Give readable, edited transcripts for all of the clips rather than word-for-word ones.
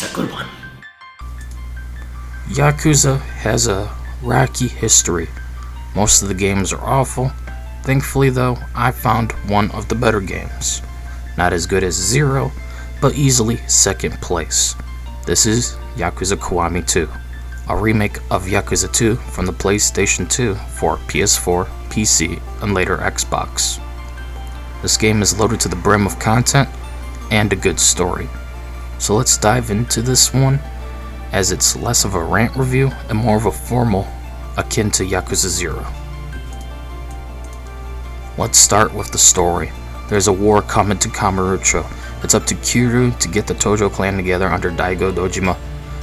That's a good one. Yakuza has a rocky history. Most of the games are awful. Thankfully though, I found one of the better games. Not as good as Zero, but easily second place. This is Yakuza Kiwami 2, a remake of Yakuza 2 from the PlayStation 2 for PS4, PC, and later Xbox. This game is loaded to the brim of content and a good story. So let's dive into this one, as it's less of a rant review and more of a formal, akin to Yakuza 0. Let's start with the story. There's a war coming to Kamurocho. It's up to Kiryu to get the Tojo clan together under Daigo Dojima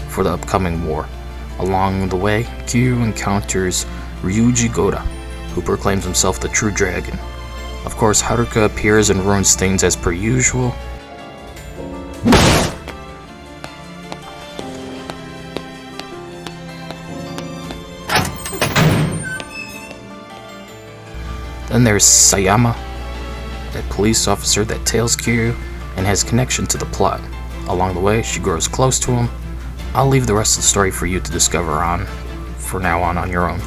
for the upcoming war. Along the way, Kiryu encounters Ryuji Goda, who proclaims himself the true dragon. Of course, Haruka appears and ruins things as per usual. Then there's Sayama, a police officer that tails Kiryu and has connection to the plot. Along the way, she grows close to him. I'll leave the rest of the story for you to discover from now on your own.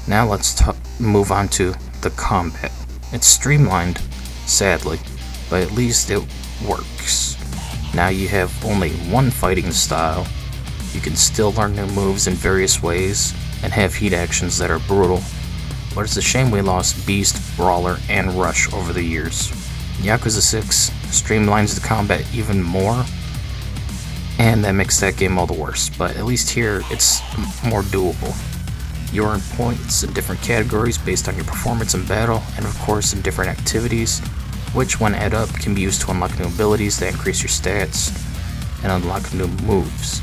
Now let's move on to the combat. It's streamlined, sadly, but at least it works. Now you have only one fighting style. You can still learn new moves in various ways and have heat actions that are brutal, but it's a shame we lost Beast, Brawler, and Rush over the years. Yakuza 6 streamlines the combat even more, and that makes that game all the worse, but at least here it's more doable. You earn points in different categories based on your performance in battle, and of course in different activities, which when add up can be used to unlock new abilities that increase your stats and unlock new moves.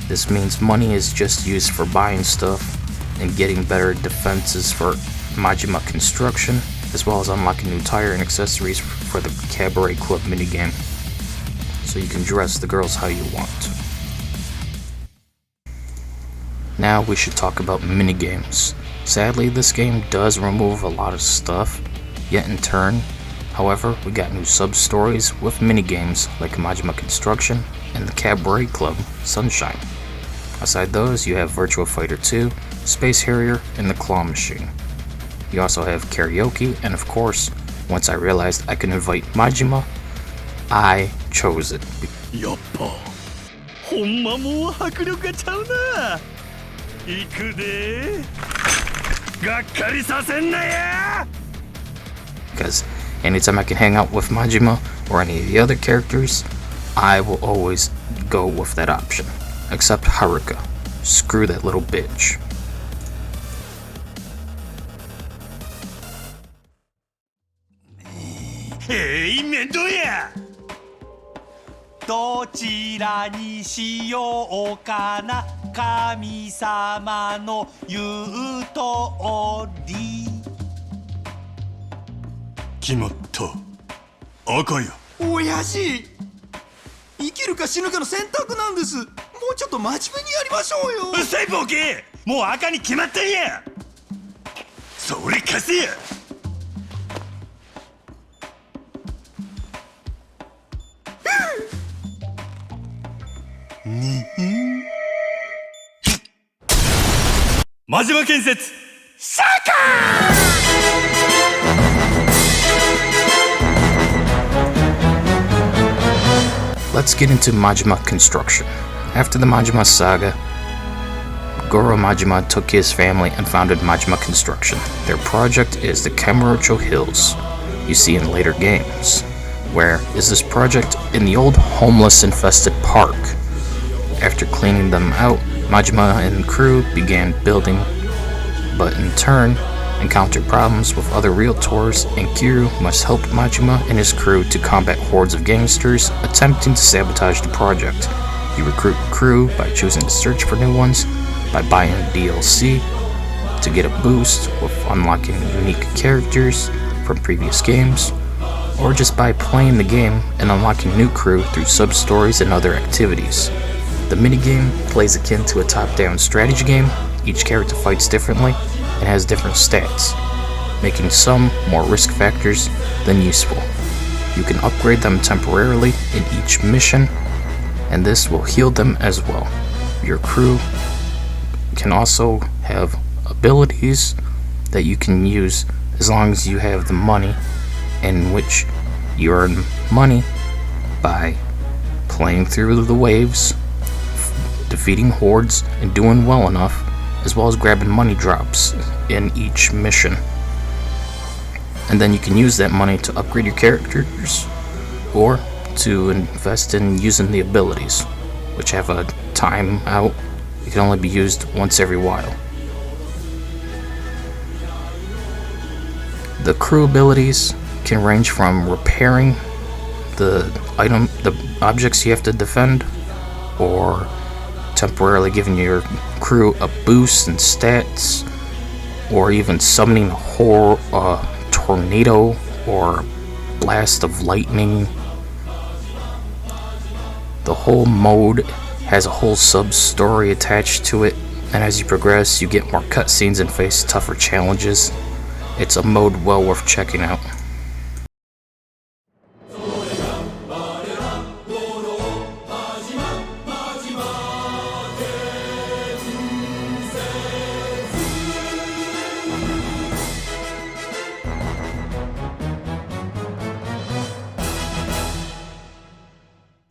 This means money is just used for buying stuff and getting better defenses for Majima Construction, as well as unlocking new tire and accessories for the Cabaret Club minigame, so you can dress the girls how you want. Now we should talk about minigames. Sadly, this game does remove a lot of stuff, yet in turn, however, we got new sub-stories with minigames like Majima Construction and the Cabaret Club Sunshine. Aside those, you have Virtua Fighter 2, Space Harrier, and the Claw Machine. You also have karaoke, and of course, once I realized I could invite Majima, I chose it. Yappa. Honma mo hakuryōku ga chau na. Iku de. Gakkari sasenna ya. Because anytime I can hang out with Majima or any of the other characters, I will always go with that option. Except Haruka. Screw that little bitch. Hey, mendo ya. どちらにしようかな神様の言うとおり決まった赤や親父生きるか死ぬかの選択なんです。もうちょっと真面目にやりましょうよ。うっさいボケもう赤に決まったんやそれ貸せや真島建設サカLet's get into Majima Construction. After the Majima Saga, Goro Majima took his family and founded Majima Construction. Their project is the Kamurocho Hills, you see in later games. Where is this project? In the old homeless-infested park. After cleaning them out, Majima and crew began building, but in turn encountered problems with other realtors, and Kiryu must help Majima and his crew to combat hordes of gangsters attempting to sabotage the project. You recruit crew by choosing to search for new ones, by buying DLC to get a boost with unlocking unique characters from previous games, or just by playing the game and unlocking new crew through sub-stories and other activities. The minigame plays akin to a top-down strategy game. Each character fights differently and has different stats, making some more risk factors than useful. You can upgrade them temporarily in each mission, and this will heal them as well. Your crew can also have abilities that you can use as long as you have the money, in which you earn money by playing through the waves, defeating hordes, and doing well enough, as well as grabbing money drops in each mission. And then you can use that money to upgrade your characters or to invest in using the abilities, which have a time out. It can only be used once every while. The crew abilities can range from repairing the objects you have to defend, or temporarily giving your crew a boost in stats, or even summoning a tornado or blast of lightning. The whole mode has a whole sub-story attached to it, and as you progress, you get more cutscenes and face tougher challenges. It's a mode well worth checking out.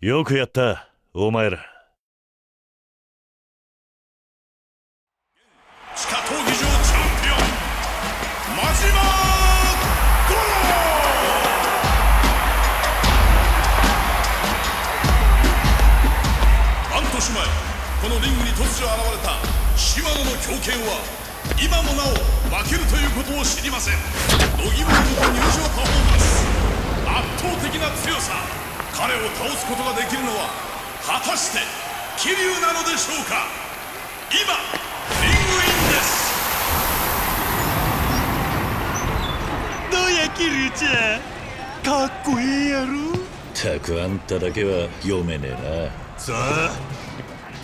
よくやった、お前ら。地下闘技場チャンピオン、真島五郎。半年前、このリングに突如現れた島野の強肩は今もなお負けるということを知りません。度肝を抜く入場パフォーマンス、圧倒的な強さ。彼を倒すことができるのは果たして桐生なのでしょうか。今リングインです。どうや桐生ちゃん、かっこいいやろ。たくあんただけは読めねえな。さあ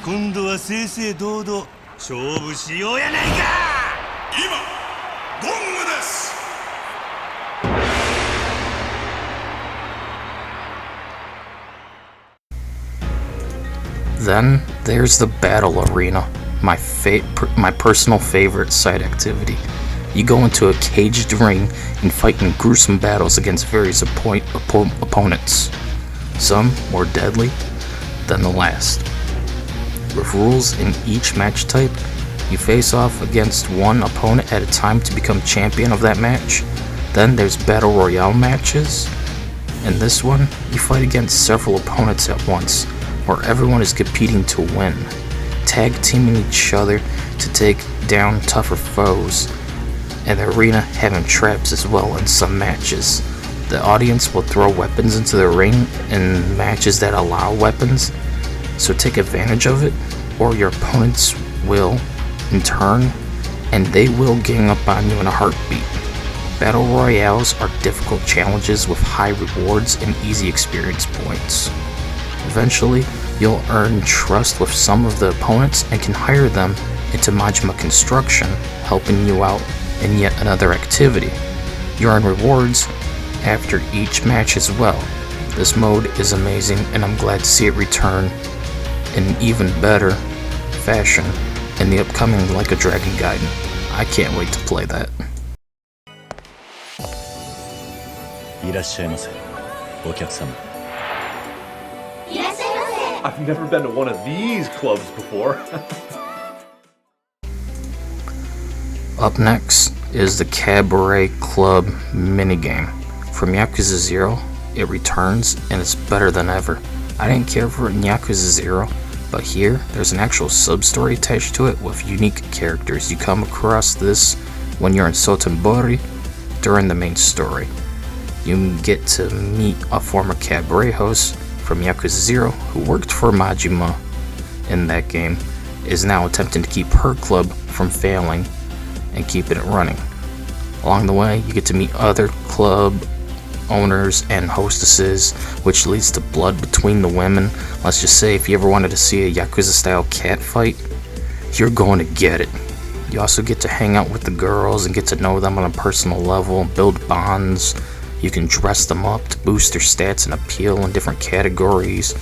今度は正々堂々勝負しようやないか。今ゴングです。Then there's the battle arena, my personal favorite side activity. You go into a caged ring and fight in gruesome battles against various opponents, some more deadly than the last. With rules in each match type, you face off against one opponent at a time to become champion of that match. Then there's battle royale matches. In this one, you fight against several opponents at once, where everyone is competing to win, tag teaming each other to take down tougher foes, and the arena having traps as well in some matches. The audience will throw weapons into the ring in matches that allow weapons, so take advantage of it, or your opponents will, in turn, and they will gang up on you in a heartbeat. Battle Royales are difficult challenges with high rewards and easy experience points. Eventually, you'll earn trust with some of the opponents and can hire them into Majima Construction, helping you out in yet another activity. You earn rewards after each match as well. This mode is amazing, and I'm glad to see it return in an even better fashion in the upcoming Like a Dragon Gaiden. I can't wait to play that. いらっしゃいませ、お客様。I've never been to one of these clubs before. Up next is the Cabaret Club minigame. From Yakuza 0, it returns and it's better than ever. I didn't care for it in Yakuza 0, but here there's an actual sub-story attached to it with unique characters. You come across this when you're in Sotenbori during the main story. You get to meet a former cabaret host from Yakuza 0 who worked for Majima in that game, is now attempting to keep her club from failing and keeping it running. Along the way, you get to meet other club owners and hostesses, which leads to blood between the women. Let's just say if you ever wanted to see a Yakuza style cat fight, you're going to get it. You also get to hang out with the girls and get to know them on a personal level, build bonds. You can dress them up to boost their stats and appeal in different categories.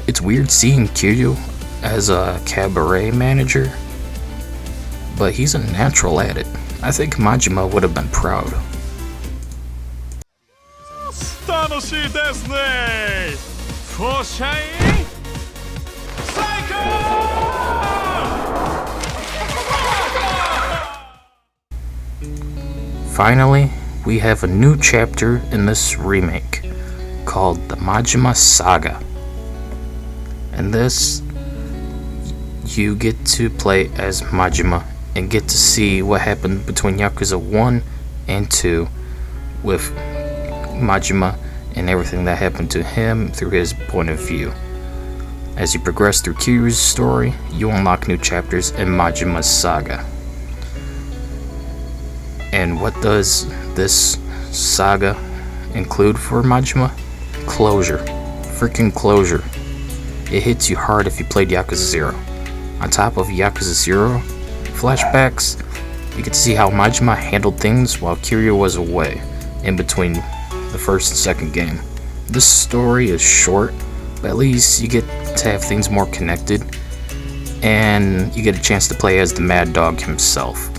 It's weird seeing Kiryu as a cabaret manager, but he's a natural at it. I think Majima would have been proud. 楽しいですね。フォーシャイン最高。 Finally, we have a new chapter in this remake called the Majima Saga. And this, you get to play as Majima and get to see what happened between Yakuza 1 and 2 with Majima and everything that happened to him through his point of view. As you progress through Kiryu's story, you unlock new chapters in Majima's saga. And what does this saga include for Majima? Closure. Freaking closure. It hits you hard if you played Yakuza 0. On top of Yakuza 0 flashbacks, you get to see how Majima handled things while Kiryu was away, in between the first and second game. This story is short, but at least you get to have things more connected, and you get a chance to play as the Mad Dog himself.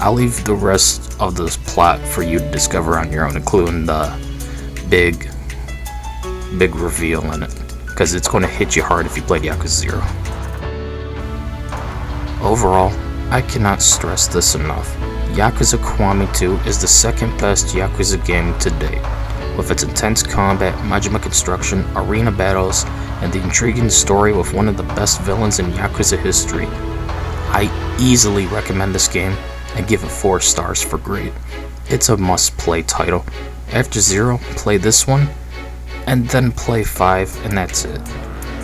I'll leave the rest of this plot for you to discover on your own, including the big reveal in it, because it's going to hit you hard if you played Yakuza 0. Overall, I cannot stress this enough. Yakuza Kiwami 2 is the second best Yakuza game to date. With its intense combat, Majima Construction, arena battles, and the intriguing story with one of the best villains in Yakuza history. I easily recommend this game and give it 4 stars for great. It's a must-play title. After 0, play this one, and then play 5, and that's it.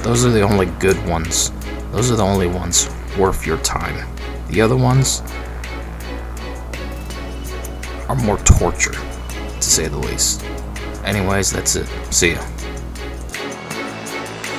Those are the only good ones. Those are the only ones worth your time. The other ones are more torture, to say the least. Anyways, that's it. See ya.